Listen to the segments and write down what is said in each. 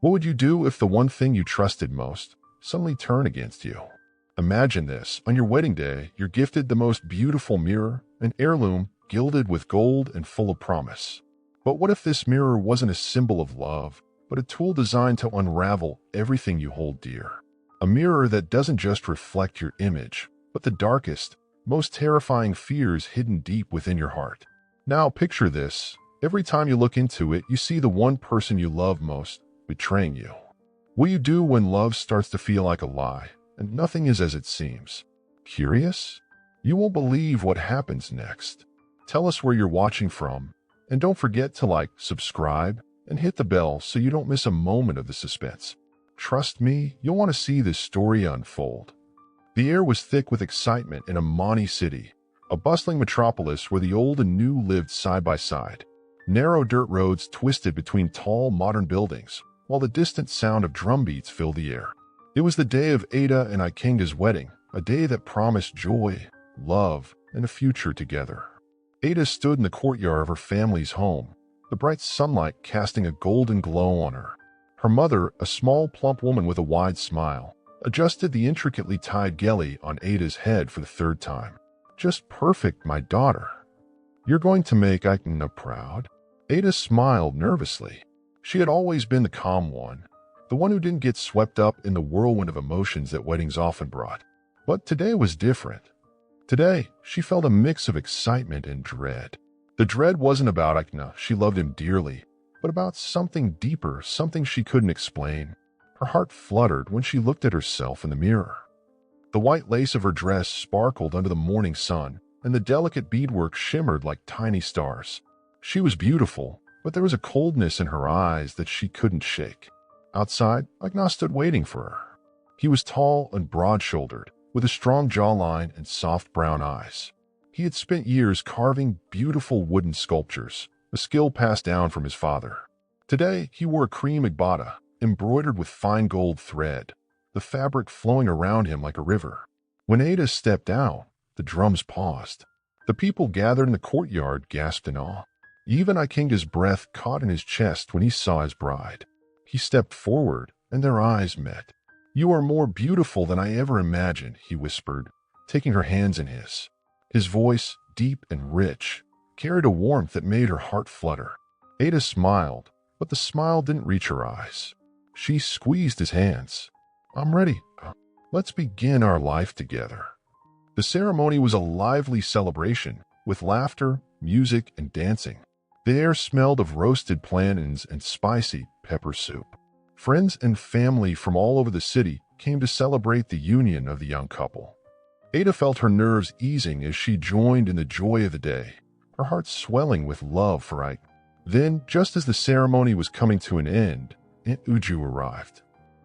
What would you do if the one thing you trusted most suddenly turned against you? Imagine this. On your wedding day, you're gifted the most beautiful mirror, an heirloom gilded with gold and full of promise. But what if this mirror wasn't a symbol of love, but a tool designed to unravel everything you hold dear? A mirror that doesn't just reflect your image, but the darkest, most terrifying fears hidden deep within your heart. Now picture this. Every time you look into it, you see the one person you love most betraying you. What do you do when love starts to feel like a lie and nothing is as it seems? Curious? You won't believe what happens next. Tell us where you're watching from, and don't forget to like, subscribe, and hit the bell so you don't miss a moment of the suspense. Trust me, you'll want to see this story unfold. The air was thick with excitement in Amani City, a bustling metropolis where the old and new lived side by side. Narrow dirt roads twisted between tall, modern buildings, while the distant sound of drumbeats filled the air. It was the day of Ada and Ikenga's wedding, a day that promised joy, love, and a future together. Ada stood in the courtyard of her family's home, the bright sunlight casting a golden glow on her. Her mother, a small, plump woman with a wide smile, adjusted the intricately tied gelly on Ada's head for the third time. Just perfect, my daughter. You're going to make Ikenga proud? Ada smiled nervously. She had always been the calm one, the one who didn't get swept up in the whirlwind of emotions that weddings often brought. But today was different. Today, she felt a mix of excitement and dread. The dread wasn't about Ikenga, she loved him dearly, but about something deeper, something she couldn't explain. Her heart fluttered when she looked at herself in the mirror. The white lace of her dress sparkled under the morning sun, and the delicate beadwork shimmered like tiny stars. She was beautiful, but there was a coldness in her eyes that she couldn't shake. Outside, Ikenga stood waiting for her. He was tall and broad-shouldered, with a strong jawline and soft brown eyes. He had spent years carving beautiful wooden sculptures, a skill passed down from his father. Today, he wore a cream agbada, embroidered with fine gold thread, the fabric flowing around him like a river. When Ada stepped out, the drums paused. The people gathered in the courtyard gasped in awe. Even Ikenga's breath caught in his chest when he saw his bride. He stepped forward, and their eyes met. "You are more beautiful than I ever imagined," he whispered, taking her hands in his. His voice, deep and rich, carried a warmth that made her heart flutter. Ada smiled, but the smile didn't reach her eyes. She squeezed his hands. "I'm ready. Let's begin our life together." The ceremony was a lively celebration, with laughter, music, and dancing. The air smelled of roasted plantains and spicy pepper soup. Friends and family from all over the city came to celebrate the union of the young couple. Ada felt her nerves easing as she joined in the joy of the day, her heart swelling with love for Ike. Then, just as the ceremony was coming to an end, Aunt Uju arrived.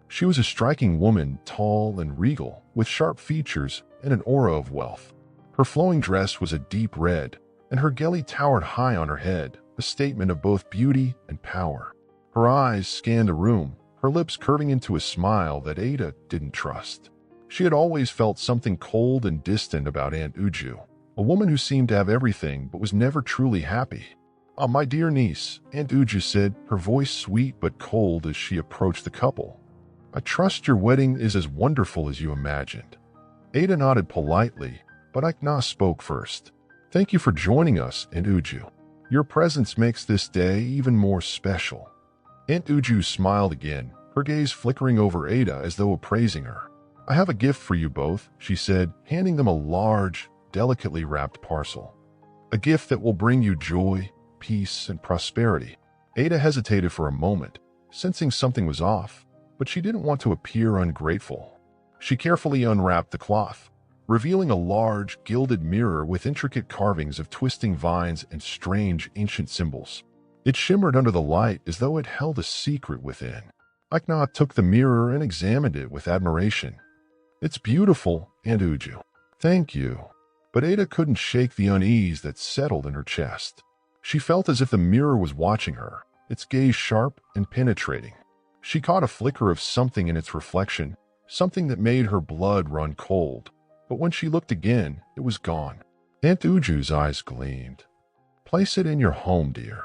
She was a striking woman, tall and regal, with sharp features and an aura of wealth. Her flowing dress was a deep red, and her gelly towered high on her head, a statement of both beauty and power. Her eyes scanned the room, her lips curving into a smile that Ada didn't trust. She had always felt something cold and distant about Aunt Uju, a woman who seemed to have everything but was never truly happy. "Ah, my dear niece," Aunt Uju said, her voice sweet but cold as she approached the couple. "I trust your wedding is as wonderful as you imagined." Ada nodded politely, but Ikenga spoke first. "Thank you for joining us, Aunt Uju. Your presence makes this day even more special." Aunt Uju smiled again, her gaze flickering over Ada as though appraising her. "I have a gift for you both," she said, handing them a large, delicately wrapped parcel. "A gift that will bring you joy, peace, and prosperity." Ada hesitated for a moment, sensing something was off, but she didn't want to appear ungrateful. She carefully unwrapped the cloth, revealing a large, gilded mirror with intricate carvings of twisting vines and strange, ancient symbols. It shimmered under the light as though it held a secret within. Ikenga took the mirror and examined it with admiration. "It's beautiful, Aunt Uju." "Thank you." But Ada couldn't shake the unease that settled in her chest. She felt as if the mirror was watching her, its gaze sharp and penetrating. She caught a flicker of something in its reflection, something that made her blood run cold. But when she looked again, it was gone. Aunt Uju's eyes gleamed. "Place it in your home, dear.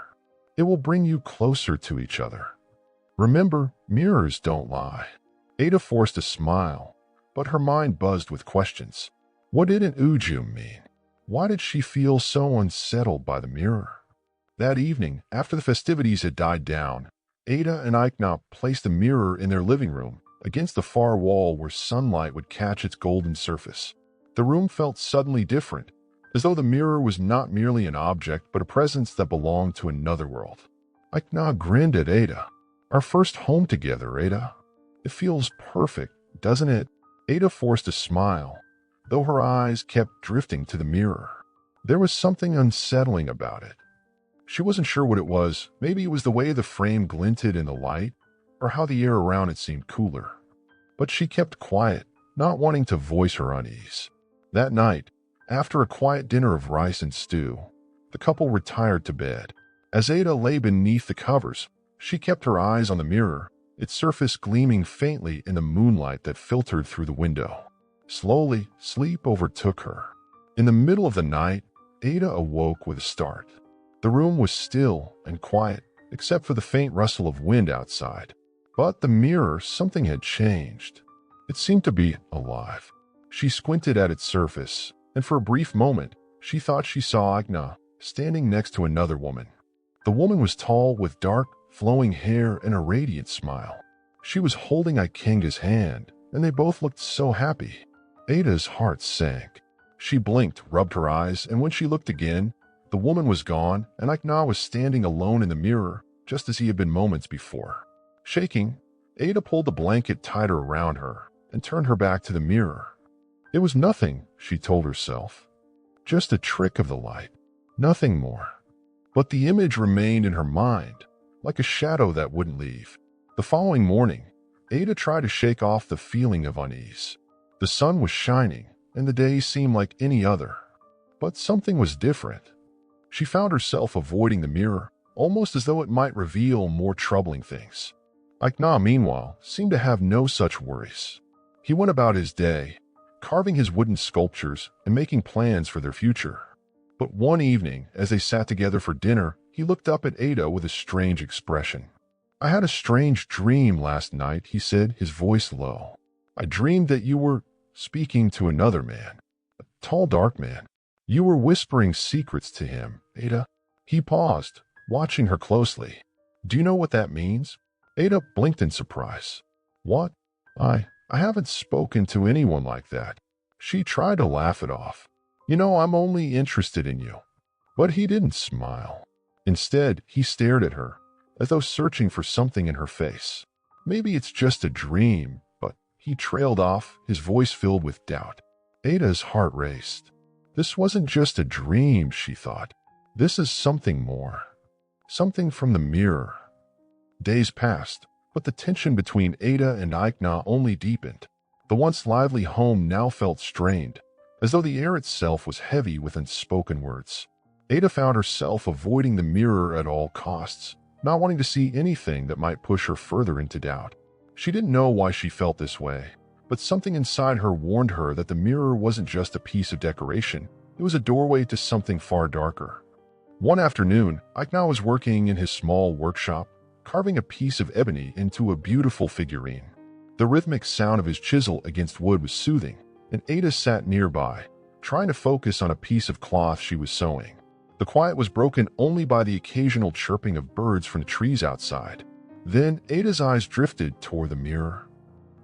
It will bring you closer to each other. Remember, mirrors don't lie. Ada forced a smile, but her mind buzzed with questions. What did an uju mean? Why did she feel so unsettled by the mirror? That evening, after the festivities had died down, Ada and Aikna placed a mirror in their living room against the far wall where sunlight would catch its golden surface. The room felt suddenly different, as though the mirror was not merely an object but a presence that belonged to another world. Aikna grinned at Ada. Our first home together, Ada. It feels perfect, doesn't it? Ada forced a smile, though her eyes kept drifting to the mirror. There was something unsettling about it. She wasn't sure what it was. Maybe it was the way the frame glinted in the light, or how the air around it seemed cooler. But she kept quiet, not wanting to voice her unease. That night, after a quiet dinner of rice and stew, the couple retired to bed. As Ada lay beneath the covers, she kept her eyes on the mirror, its surface gleaming faintly in the moonlight that filtered through the window. Slowly, sleep overtook her. In the middle of the night, Ada awoke with a start. The room was still and quiet, except for the faint rustle of wind outside. But the mirror, something had changed. It seemed to be alive. She squinted at its surface, and for a brief moment, she thought she saw Agna standing next to another woman. The woman was tall, with dark, flowing hair and a radiant smile. She was holding Ikenga's hand, and they both looked so happy. Ada's heart sank. She blinked, rubbed her eyes, and when she looked again, the woman was gone, and Aikna was standing alone in the mirror, just as he had been moments before. Shaking, Ada pulled the blanket tighter around her and turned her back to the mirror. It was nothing, she told herself. Just a trick of the light. Nothing more. But the image remained in her mind, like a shadow that wouldn't leave. The following morning, Ada tried to shake off the feeling of unease. The sun was shining, and the day seemed like any other. But something was different. She found herself avoiding the mirror, almost as though it might reveal more troubling things. Aikna, meanwhile, seemed to have no such worries. He went about his day, carving his wooden sculptures and making plans for their future. But one evening, as they sat together for dinner, he looked up at Ada with a strange expression. I had a strange dream last night, he said, his voice low. I dreamed that you were speaking to another man, a tall, dark man. You were whispering secrets to him, Ada. He paused, watching her closely. Do you know what that means? Ada blinked in surprise. What? I haven't spoken to anyone like that. She tried to laugh it off. You know, I'm only interested in you. But he didn't smile. Instead, he stared at her, as though searching for something in her face. Maybe it's just a dream, but he trailed off, his voice filled with doubt. Ada's heart raced. This wasn't just a dream, she thought. This is something more. Something from the mirror. Days passed, but the tension between Ada and Aikna only deepened. The once lively home now felt strained, as though the air itself was heavy with unspoken words. Ada found herself avoiding the mirror at all costs, not wanting to see anything that might push her further into doubt. She didn't know why she felt this way, but something inside her warned her that the mirror wasn't just a piece of decoration. It was a doorway to something far darker. One afternoon, Aikna was working in his small workshop, carving a piece of ebony into a beautiful figurine. The rhythmic sound of his chisel against wood was soothing, and Ada sat nearby, trying to focus on a piece of cloth she was sewing. The quiet was broken only by the occasional chirping of birds from the trees outside. Then Ada's eyes drifted toward the mirror.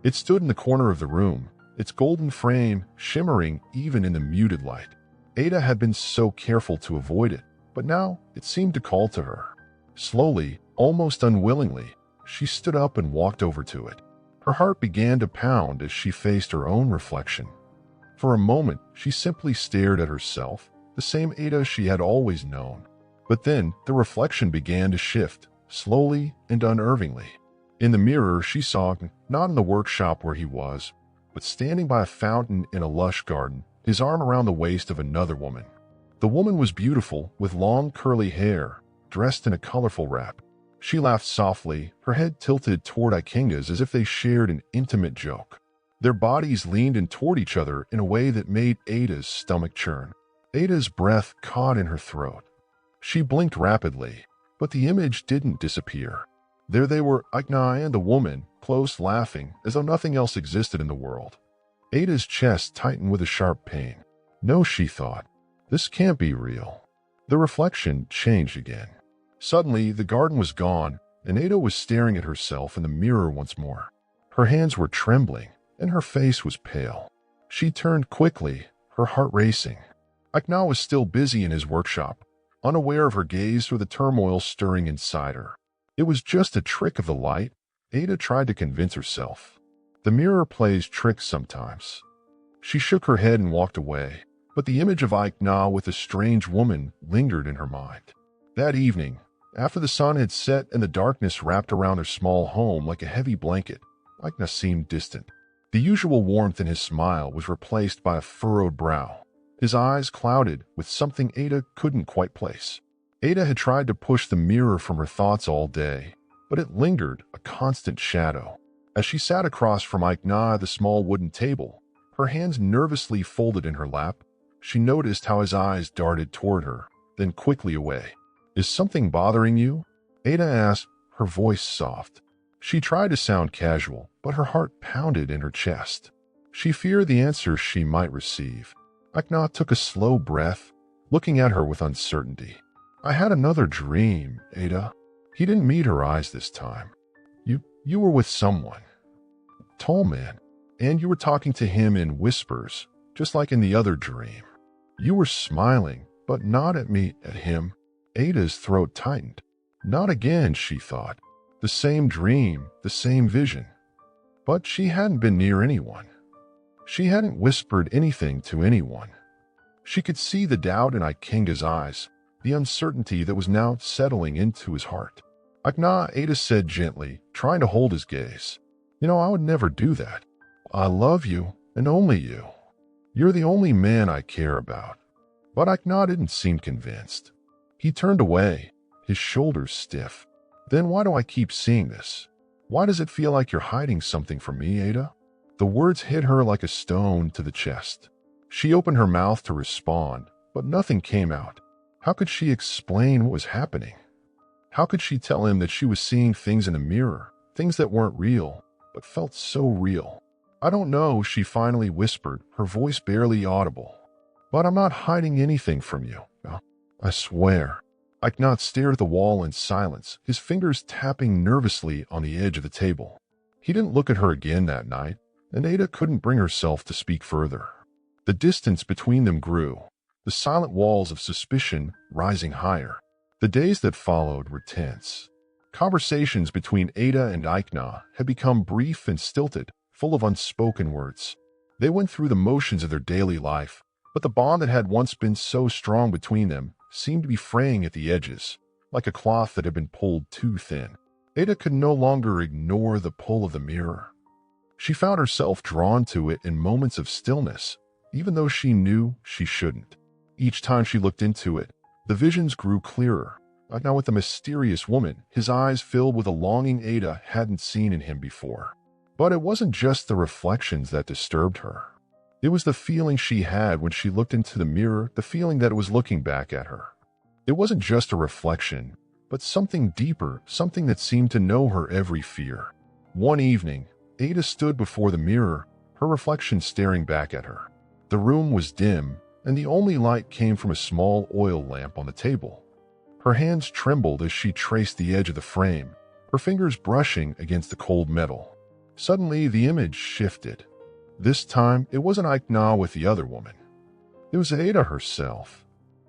It stood in the corner of the room, its golden frame shimmering even in the muted light. Ada had been so careful to avoid it, but now it seemed to call to her. Slowly, almost unwillingly, she stood up and walked over to it. Her heart began to pound as she faced her own reflection. For a moment, she simply stared at herself, the same Ada she had always known. But then, the reflection began to shift, slowly and unnervingly. In the mirror, she saw, not in the workshop where he was, but standing by a fountain in a lush garden, his arm around the waist of another woman. The woman was beautiful, with long curly hair, dressed in a colorful wrap. She laughed softly, her head tilted toward Ikenga's as if they shared an intimate joke. Their bodies leaned in toward each other in a way that made Ada's stomach churn. Ada's breath caught in her throat. She blinked rapidly, but the image didn't disappear. There they were, Agba and the woman, close, laughing, as though nothing else existed in the world. Ada's chest tightened with a sharp pain. No, she thought. This can't be real. The reflection changed again. Suddenly, the garden was gone, and Ada was staring at herself in the mirror once more. Her hands were trembling, and her face was pale. She turned quickly, her heart racing. Agba was still busy in his workshop, unaware of her gaze or the turmoil stirring inside her. It was just a trick of the light, Ada tried to convince herself. The mirror plays tricks sometimes. She shook her head and walked away, but the image of Agba with the strange woman lingered in her mind. That evening, after the sun had set and the darkness wrapped around their small home like a heavy blanket, Agba seemed distant. The usual warmth in his smile was replaced by a furrowed brow. His eyes clouded with something Ada couldn't quite place. Ada had tried to push the mirror from her thoughts all day, but it lingered, a constant shadow. As she sat across from Agba at the small wooden table, her hands nervously folded in her lap, she noticed how his eyes darted toward her, then quickly away. "Is something bothering you?" Ada asked, her voice soft. She tried to sound casual, but her heart pounded in her chest. She feared the answer she might receive. Agba took a slow breath, looking at her with uncertainty. "I had another dream, Ada." He didn't meet her eyes this time. You were with someone. Tall man. And you were talking to him in whispers, just like in the other dream. You were smiling, but not at me, at him. Ada's throat tightened. Not again, she thought. The same dream, the same vision. But she hadn't been near anyone. She hadn't whispered anything to anyone. She could see the doubt in Ikenga's eyes, the uncertainty that was now settling into his heart. Agba, Ada said gently, trying to hold his gaze. I would never do that. I love you, and only you. You're the only man I care about." But Agba didn't seem convinced. He turned away, his shoulders stiff. "Then why do I keep seeing this? Why does it feel like you're hiding something from me, Ada?" The words hit her like a stone to the chest. She opened her mouth to respond, but nothing came out. How could she explain what was happening? How could she tell him that she was seeing things in a mirror, things that weren't real, but felt so real? "I don't know," she finally whispered, her voice barely audible. "But I'm not hiding anything from you. I swear." Agba stared at the wall in silence, his fingers tapping nervously on the edge of the table. He didn't look at her again that night, and Ada couldn't bring herself to speak further. The distance between them grew, the silent walls of suspicion rising higher. The days that followed were tense. Conversations between Ada and Agba had become brief and stilted, full of unspoken words. They went through the motions of their daily life, but the bond that had once been so strong between them seemed to be fraying at the edges, like a cloth that had been pulled too thin. Ada could no longer ignore the pull of the mirror. She found herself drawn to it in moments of stillness, even though she knew she shouldn't. Each time she looked into it, the visions grew clearer. Agba with the mysterious woman, his eyes filled with a longing Ada hadn't seen in him before. But it wasn't just the reflections that disturbed her. It was the feeling she had when she looked into the mirror, the feeling that it was looking back at her. It wasn't just a reflection, but something deeper, something that seemed to know her every fear. One evening, Ada stood before the mirror, her reflection staring back at her. The room was dim, and the only light came from a small oil lamp on the table. Her hands trembled as she traced the edge of the frame, her fingers brushing against the cold metal. Suddenly, the image shifted. This time, it wasn't Agba with the other woman. It was Ada herself.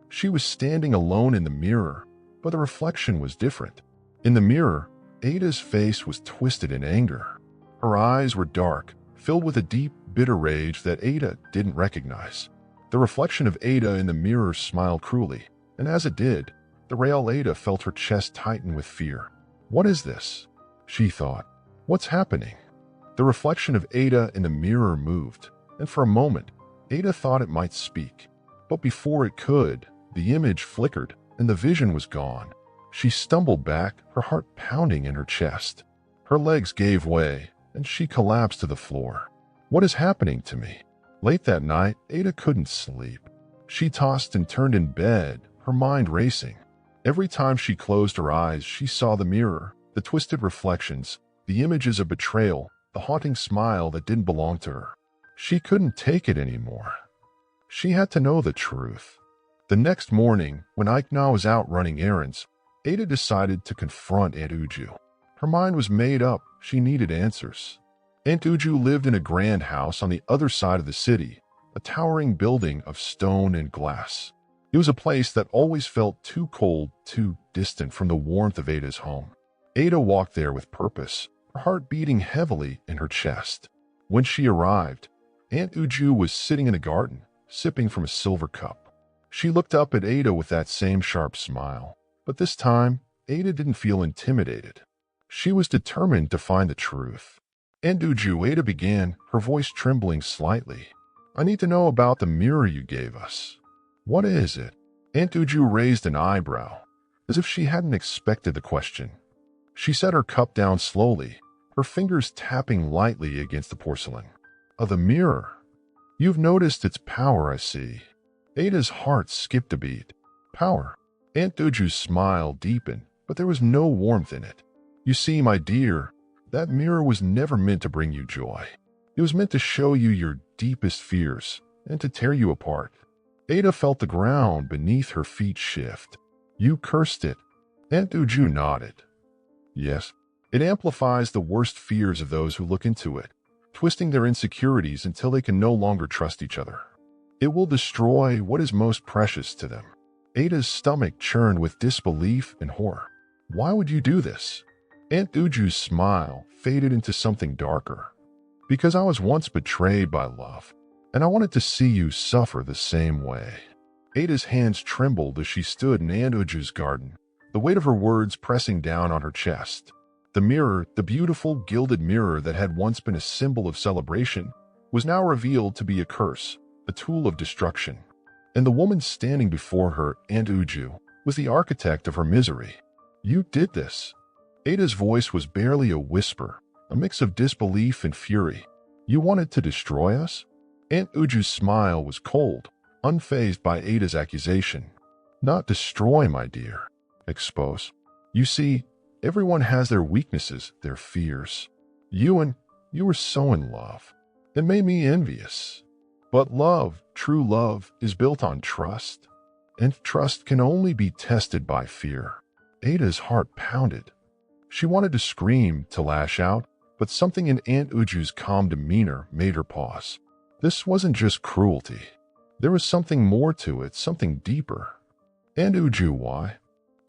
She was standing alone in the mirror, but the reflection was different. In the mirror, Ada's face was twisted in anger. Her eyes were dark, filled with a deep, bitter rage that Ada didn't recognize. The reflection of Ada in the mirror smiled cruelly, and as it did, the real Ada felt her chest tighten with fear. "What is this?" she thought. "What's happening?" The reflection of Ada in the mirror moved, and for a moment, Ada thought it might speak. But before it could, the image flickered, and the vision was gone. She stumbled back, her heart pounding in her chest. Her legs gave way, and she collapsed to the floor. "What is happening to me?" Late that night, Ada couldn't sleep. She tossed and turned in bed, her mind racing. Every time she closed her eyes, she saw the mirror, The twisted reflections, the images of betrayal, the haunting smile that didn't belong to her. She couldn't take it anymore. She had to know the truth. The next morning, when Aikna was out running errands, Ada decided to confront Aunt Uju. Her mind was made up. She needed answers. Aunt Uju lived in a grand house on the other side of the city, a towering building of stone and glass. It was a place that always felt too cold, too distant from the warmth of Ada's home. Ada walked there with purpose, her heart beating heavily in her chest. When she arrived, Aunt Uju was sitting in a garden, sipping from a silver cup. She looked up at Ada with that same sharp smile, but this time, Ada didn't feel intimidated. She was determined to find the truth. Aunt Uju, Ada began, her voice trembling slightly. I need to know about the mirror you gave us. What is it? Aunt Uju raised an eyebrow, as if she hadn't expected the question. She set her cup down slowly, her fingers tapping lightly against the porcelain. The mirror. You've noticed its power, I see. Ada's heart skipped a beat. Power. Aunt Uju's smile deepened, but there was no warmth in it. You see, my dear, that mirror was never meant to bring you joy. It was meant to show you your deepest fears and to tear you apart. Ada felt the ground beneath her feet shift. You cursed it. Aunt Uju nodded. Yes, it amplifies the worst fears of those who look into it, twisting their insecurities until they can no longer trust each other. It will destroy what is most precious to them. Ada's stomach churned with disbelief and horror. Why would you do this? Aunt Uju's smile faded into something darker. Because I was once betrayed by love, and I wanted to see you suffer the same way. Ada's hands trembled as she stood in Aunt Uju's garden, the weight of her words pressing down on her chest. The mirror, the beautiful gilded mirror that had once been a symbol of celebration, was now revealed to be a curse, a tool of destruction. And the woman standing before her, Aunt Uju, was the architect of her misery. You did this. Ada's voice was barely a whisper, a mix of disbelief and fury. You wanted to destroy us? Aunt Uju's smile was cold, unfazed by Ada's accusation. Not destroy, my dear. Expose. You see, everyone has their weaknesses, their fears. You were so in love. It made me envious. But love, true love, is built on trust. And trust can only be tested by fear. Ada's heart pounded. She wanted to scream, to lash out, but something in Aunt Uju's calm demeanor made her pause. This wasn't just cruelty. There was something more to it, something deeper. Aunt Uju, why?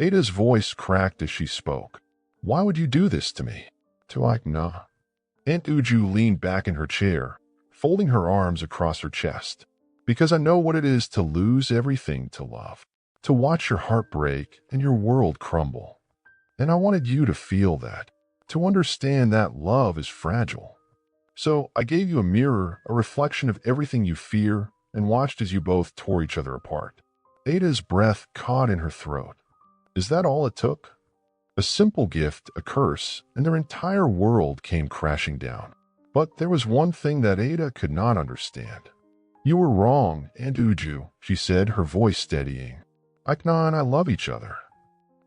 Ada's voice cracked as she spoke. Why would you do this to me? To Aikna. Aunt Uju leaned back in her chair, folding her arms across her chest. Because I know what it is to lose everything to love. To watch your heart break and your world crumble. And I wanted you to feel that, to understand that love is fragile. So I gave you a mirror, a reflection of everything you fear, and watched as you both tore each other apart. Ada's breath caught in her throat. Is that all it took? A simple gift, a curse, and their entire world came crashing down. But there was one thing that Ada could not understand. You were wrong, Aunt Uju, she said, her voice steadying. Aikna and I love each other.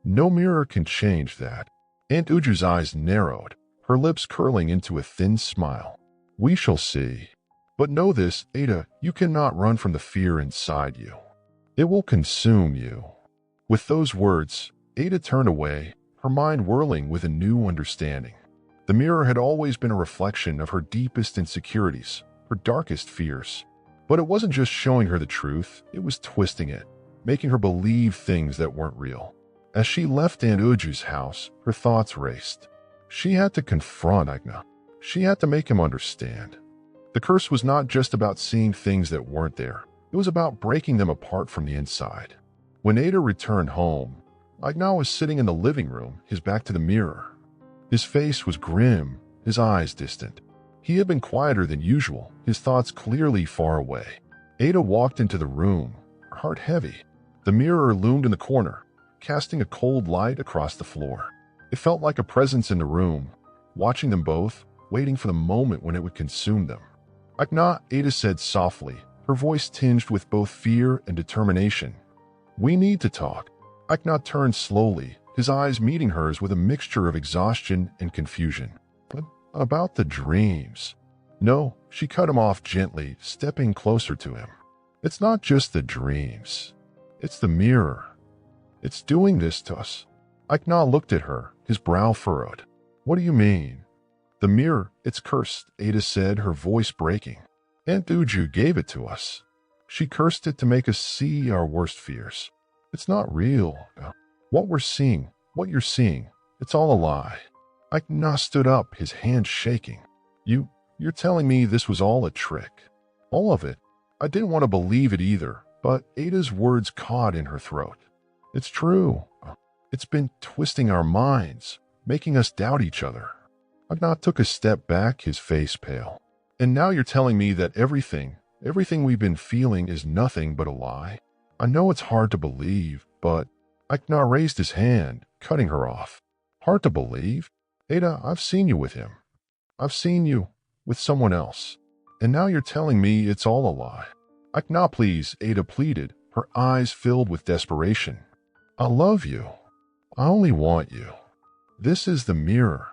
No mirror can change that. Aunt Uju's eyes narrowed, her lips curling into a thin smile. We shall see. But know this, Ada, you cannot run from the fear inside you. It will consume you. With those words, Ada turned away, her mind whirling with a new understanding. The mirror had always been a reflection of her deepest insecurities, her darkest fears. But it wasn't just showing her the truth, it was twisting it, making her believe things that weren't real. As she left Aunt Uju's house, her thoughts raced. She had to confront Agba. She had to make him understand. The curse was not just about seeing things that weren't there. It was about breaking them apart from the inside. When Ada returned home, Agba was sitting in the living room, his back to the mirror. His face was grim, his eyes distant. He had been quieter than usual, his thoughts clearly far away. Ada walked into the room, her heart heavy. The mirror loomed in the corner, casting a cold light across the floor. It felt like a presence in the room, watching them both, waiting for the moment when it would consume them. Agba, Ada said softly, her voice tinged with both fear and determination. We need to talk. Agba turned slowly, his eyes meeting hers with a mixture of exhaustion and confusion. "But about the dreams." "No," she cut him off gently, stepping closer to him. "It's not just the dreams. It's the mirror. It's doing this to us." Agba looked at her, his brow furrowed. "What do you mean?" "The mirror, it's cursed," Ada said, her voice breaking. "Aunt Uju gave it to us. She cursed it to make us see our worst fears. It's not real. What we're seeing, what you're seeing, it's all a lie." Agba stood up, his hands shaking. You're telling me this was all a trick? All of it?" I didn't want to believe it either, but Ada's words caught in her throat. "It's true. It's been twisting our minds, making us doubt each other." Agba took a step back, his face pale. "And now you're telling me that everything we've been feeling is nothing but a lie? I know it's hard to believe, but..." Agba raised his hand, cutting her off. "Hard to believe? Ada, I've seen you with him. I've seen you with someone else. And now you're telling me it's all a lie." "Agba, please," Ada pleaded, her eyes filled with desperation. "I love you. I only want you. This is the mirror.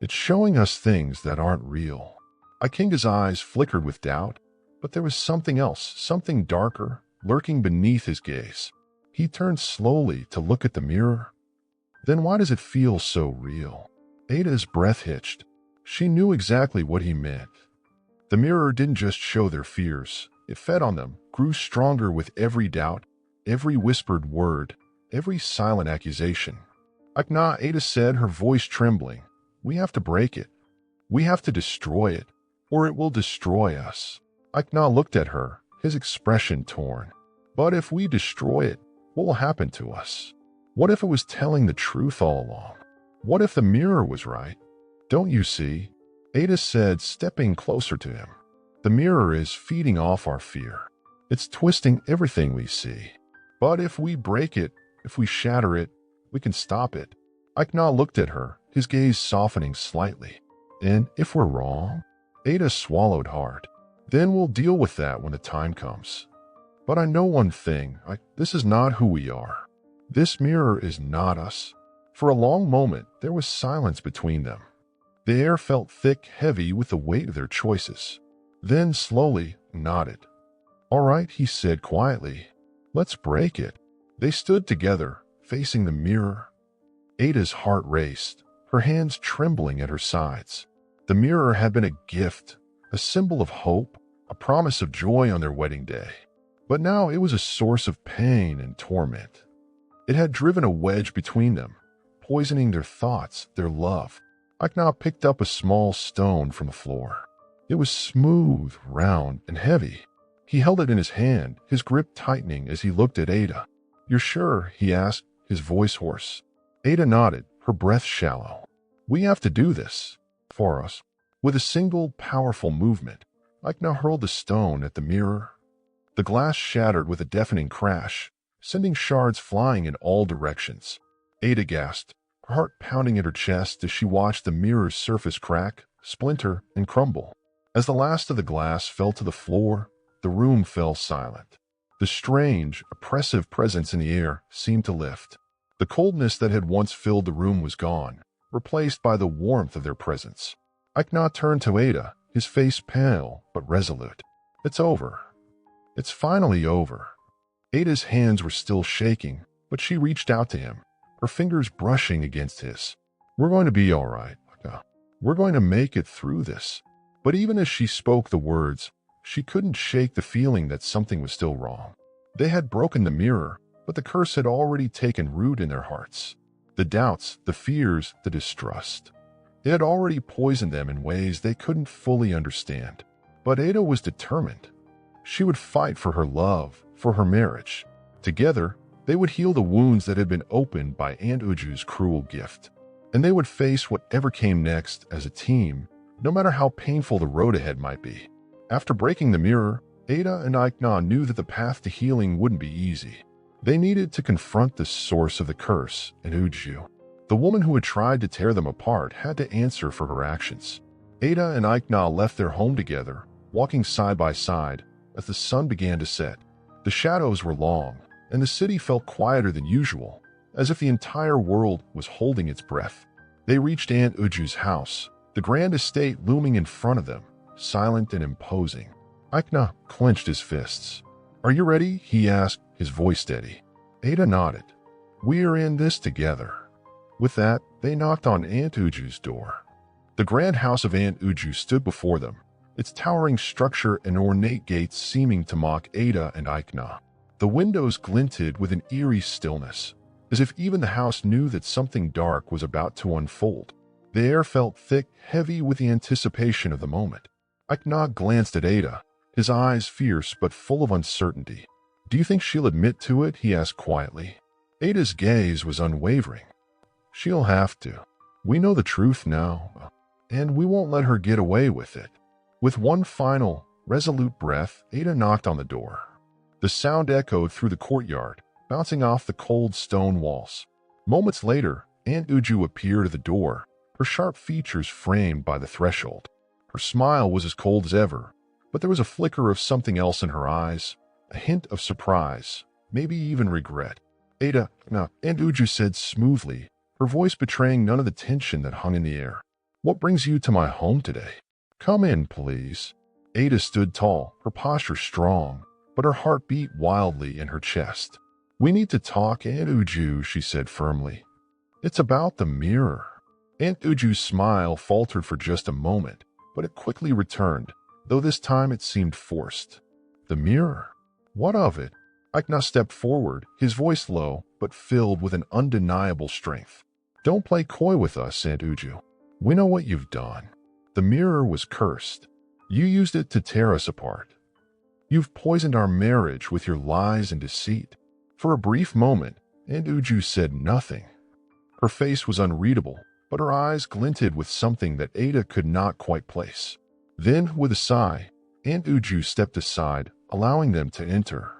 It's showing us things that aren't real." Agba's eyes flickered with doubt, but there was something else, something darker, lurking beneath his gaze. He turned slowly to look at the mirror. "Then why does it feel so real?" Ada's breath hitched. She knew exactly what he meant. The mirror didn't just show their fears. It fed on them, grew stronger with every doubt, every whispered word, every silent accusation. "Agba," Ada said, her voice trembling, "we have to break it. We have to destroy it, or it will destroy us." Agba looked at her, his expression torn. "But if we destroy it, what will happen to us? What if it was telling the truth all along? What if the mirror was right? Don't you see?" Ada said, stepping closer to him. "The mirror is feeding off our fear. It's twisting everything we see. But if we break it, if we shatter it, we can stop it." Agba looked at her, his gaze softening slightly. "And if we're wrong?" Ada swallowed hard. "Then we'll deal with that when the time comes. But I know one thing, this is not who we are. This mirror is not us." For a long moment, there was silence between them. The air felt thick, heavy with the weight of their choices. Then, slowly, nodded. "All right," he said quietly. "Let's break it." They stood together, facing the mirror. Ada's heart raced, her hands trembling at her sides. The mirror had been a gift, a symbol of hope, a promise of joy on their wedding day. But now it was a source of pain and torment. It had driven a wedge between them, poisoning their thoughts, their love. Agba picked up a small stone from the floor. It was smooth, round, and heavy. He held it in his hand, his grip tightening as he looked at Ada. "You're sure?" he asked, his voice hoarse. Ada nodded, her breath shallow. "We have to do this. For us." With a single, powerful movement, Agba hurled the stone at the mirror. The glass shattered with a deafening crash, sending shards flying in all directions. Ada gasped, her heart pounding at her chest as she watched the mirror's surface crack, splinter, and crumble. As the last of the glass fell to the floor, the room fell silent. The strange, oppressive presence in the air seemed to lift. The coldness that had once filled the room was gone, replaced by the warmth of their presence. Agba turned to Ada, his face pale but resolute. "It's over. It's finally over." Ada's hands were still shaking, but she reached out to him, her fingers brushing against his. "We're going to be all right, Agba. We're going to make it through this." But even as she spoke the words, she couldn't shake the feeling that something was still wrong. They had broken the mirror, but the curse had already taken root in their hearts. The doubts, the fears, the distrust. It had already poisoned them in ways they couldn't fully understand. But Ada was determined. She would fight for her love, for her marriage. Together, they would heal the wounds that had been opened by Aunt Uju's cruel gift. And they would face whatever came next as a team, no matter how painful the road ahead might be. After breaking the mirror, Ada and Agba knew that the path to healing wouldn't be easy. They needed to confront the source of the curse in Uju. The woman who had tried to tear them apart had to answer for her actions. Ada and Agba left their home together, walking side by side as the sun began to set. The shadows were long, and the city felt quieter than usual, as if the entire world was holding its breath. They reached Aunt Uju's house, the grand estate looming in front of them, silent and imposing. Ikna clenched his fists. "Are you ready?" he asked, his voice steady. Ada nodded. "We are in this together." With that, they knocked on Aunt Uju's door. The grand house of Aunt Uju stood before them, its towering structure and ornate gates seeming to mock Ada and Ikna. The windows glinted with an eerie stillness, as if even the house knew that something dark was about to unfold. The air felt thick, heavy with the anticipation of the moment. Ikna glanced at Ada, his eyes fierce but full of uncertainty. "Do you think she'll admit to it?" he asked quietly. Ada's gaze was unwavering. "She'll have to. We know the truth now, and we won't let her get away with it." With one final, resolute breath, Ada knocked on the door. The sound echoed through the courtyard, bouncing off the cold stone walls. Moments later, Aunt Uju appeared at the door, her sharp features framed by the threshold. Her smile was as cold as ever, but there was a flicker of something else in her eyes, a hint of surprise, maybe even regret. "Ada, now," Aunt Uju said smoothly, her voice betraying none of the tension that hung in the air. "What brings you to my home today? Come in, please." Ada stood tall, her posture strong, but her heart beat wildly in her chest. "We need to talk, Aunt Uju," she said firmly. "It's about the mirror." Aunt Uju's smile faltered for just a moment, but it quickly returned, though this time it seemed forced. "The mirror? What of it?" Ikna stepped forward, his voice low, but filled with an undeniable strength. "Don't play coy with us, Aunt Uju. We know what you've done. The mirror was cursed. You used it to tear us apart. You've poisoned our marriage with your lies and deceit." For a brief moment, Aunt Uju said nothing. Her face was unreadable, but her eyes glinted with something that Ada could not quite place. Then, with a sigh, Aunt Uju stepped aside, allowing them to enter.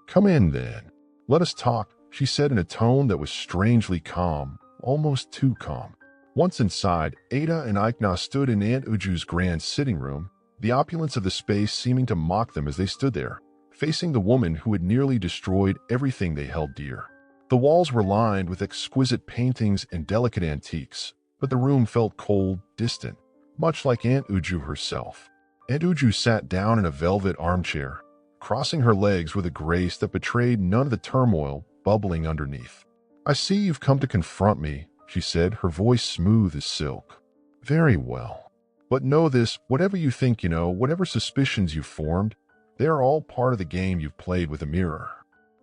"Come in, then. Let us talk," she said in a tone that was strangely calm, almost too calm. Once inside, Ada and Ikna stood in Aunt Uju's grand sitting room, the opulence of the space seeming to mock them as they stood there, facing the woman who had nearly destroyed everything they held dear. The walls were lined with exquisite paintings and delicate antiques, but the room felt cold, distant, much like Aunt Uju herself. Aunt Uju sat down in a velvet armchair, crossing her legs with a grace that betrayed none of the turmoil bubbling underneath. "I see you've come to confront me," she said, her voice smooth as silk. "Very well. But know this, whatever you think you know, whatever suspicions you've formed, they are all part of the game you've played with the mirror."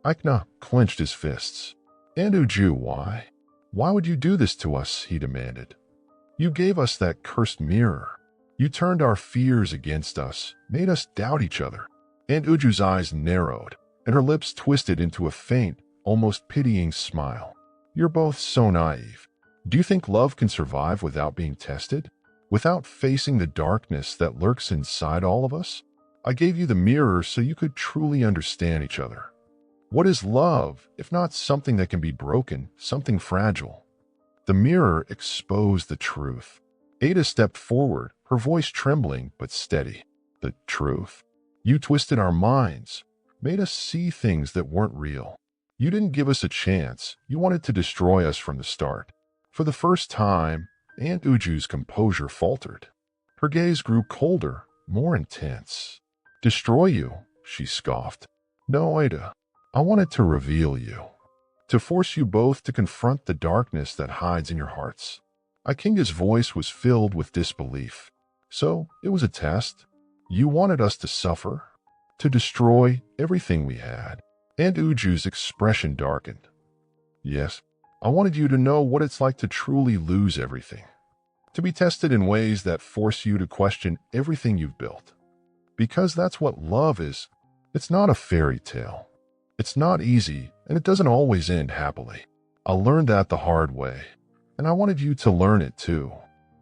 Ikna clenched his fists. "Aunt Uju, why? Why would you do this to us?" he demanded. "You gave us that cursed mirror. You turned our fears against us, made us doubt each other." Aunt Uju's eyes narrowed, and her lips twisted into a faint, almost pitying smile. "You're both so naive. Do you think love can survive without being tested? Without facing the darkness that lurks inside all of us? I gave you the mirror so you could truly understand each other. What is love, if not something that can be broken, something fragile?" The mirror exposed the truth. Ada stepped forward, her voice trembling but steady. "The truth? You twisted our minds, made us see things that weren't real. You didn't give us a chance. You wanted to destroy us from the start." For the first time, Aunt Uju's composure faltered. Her gaze grew colder, more intense. "Destroy you?" she scoffed. "No, Ada. I wanted to reveal you. To force you both to confront the darkness that hides in your hearts." Ikenga's voice was filled with disbelief. "So, it was a test? You wanted us to suffer? To destroy everything we had?" Aunt Uju's expression darkened. "Yes, I wanted you to know what it's like to truly lose everything. To be tested in ways that force you to question everything you've built. Because that's what love is. It's not a fairy tale. It's not easy, and it doesn't always end happily. I learned that the hard way, and I wanted you to learn it too."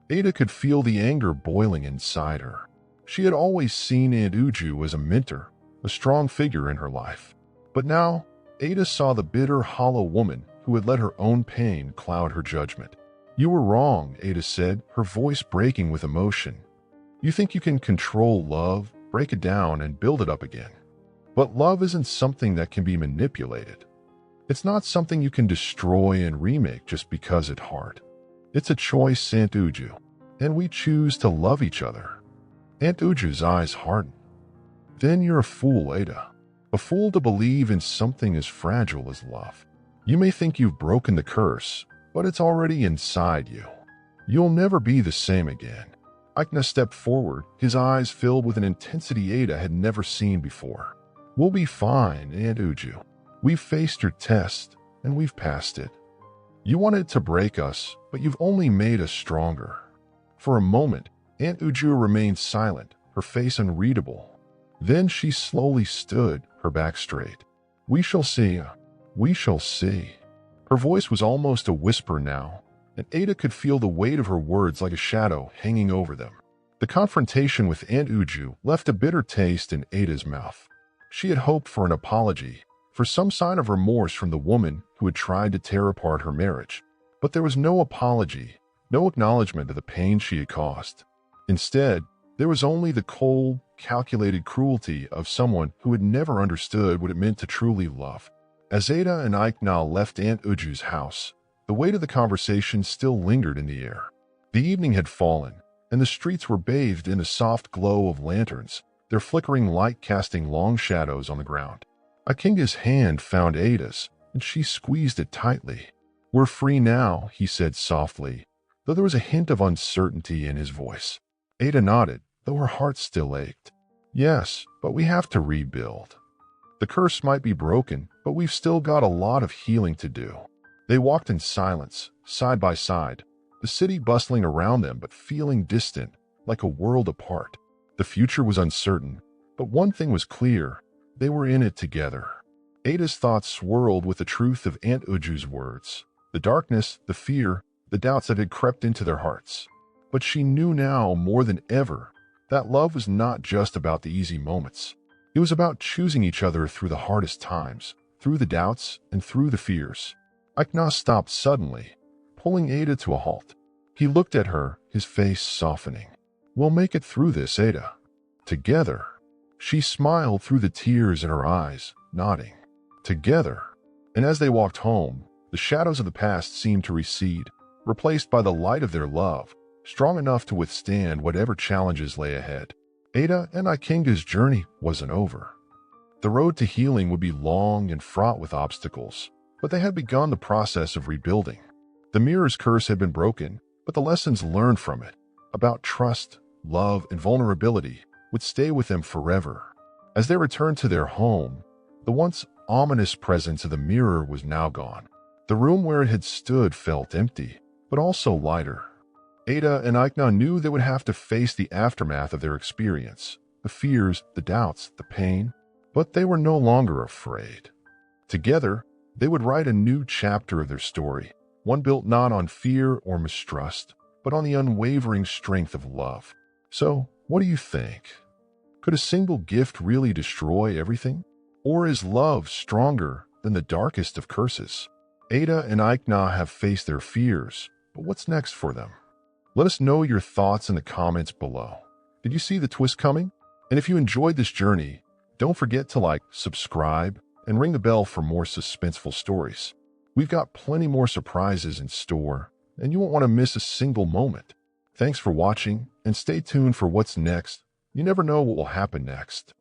Ada could feel the anger boiling inside her. She had always seen Aunt Uju as a mentor, a strong figure in her life. But now, Ada saw the bitter, hollow woman who had let her own pain cloud her judgment. "You were wrong," Ada said, her voice breaking with emotion. "You think you can control love, break it down, and build it up again. But love isn't something that can be manipulated. It's not something you can destroy and remake just because it's hard. It's a choice, Aunt Uju, and we choose to love each other. Aunt Uju's eyes harden. Then you're a fool, Ada. A fool to believe in something as fragile as love. You may think you've broken the curse, but it's already inside you. You'll never be the same again. Aikna stepped forward, his eyes filled with an intensity Ada had never seen before. We'll be fine, Aunt Uju. We've faced your test, and we've passed it. You wanted to break us, but you've only made us stronger. For a moment, Aunt Uju remained silent, her face unreadable. Then she slowly stood, her back straight. We shall see. We shall see. Her voice was almost a whisper now, and Ada could feel the weight of her words like a shadow hanging over them. The confrontation with Aunt Uju left a bitter taste in Ada's mouth. She had hoped for an apology, for some sign of remorse from the woman who had tried to tear apart her marriage. But there was no apology, no acknowledgement of the pain she had caused. Instead, there was only the cold, calculated cruelty of someone who had never understood what it meant to truly love. As Ada and Aikna left Aunt Uju's house, the weight of the conversation still lingered in the air. The evening had fallen, and the streets were bathed in a soft glow of lanterns, their flickering light casting long shadows on the ground. Akinga's hand found Ada's, and she squeezed it tightly. We're free now, he said softly, though there was a hint of uncertainty in his voice. Ada nodded, though her heart still ached. Yes, but we have to rebuild. The curse might be broken, but we've still got a lot of healing to do. They walked in silence, side by side, the city bustling around them but feeling distant, like a world apart. The future was uncertain, but one thing was clear. They were in it together. Ada's thoughts swirled with the truth of Aunt Uju's words, the darkness, the fear, the doubts that had crept into their hearts. But she knew now more than ever that love was not just about the easy moments. It was about choosing each other through the hardest times, through the doubts and through the fears. Aikna stopped suddenly, pulling Ada to a halt. He looked at her, his face softening. We'll make it through this, Ada. Together. She smiled through the tears in her eyes, nodding. Together. And as they walked home, the shadows of the past seemed to recede, replaced by the light of their love, strong enough to withstand whatever challenges lay ahead. Ada and Ikenga's journey wasn't over. The road to healing would be long and fraught with obstacles, but they had begun the process of rebuilding. The mirror's curse had been broken, but the lessons learned from it, about trust, love, and vulnerability, would stay with them forever. As they returned to their home, the once ominous presence of the mirror was now gone. The room where it had stood felt empty, but also lighter. Ada and Aikna knew they would have to face the aftermath of their experience, the fears, the doubts, the pain, but they were no longer afraid. Together, they would write a new chapter of their story, one built not on fear or mistrust, but on the unwavering strength of love. So, what do you think? Could a single gift really destroy everything? Or is love stronger than the darkest of curses? Ada and Aikna have faced their fears, but what's next for them? Let us know your thoughts in the comments below. Did you see the twist coming? And if you enjoyed this journey, don't forget to like, subscribe, and ring the bell for more suspenseful stories. We've got plenty more surprises in store, and you won't want to miss a single moment. Thanks for watching, and stay tuned for what's next. You never know what will happen next.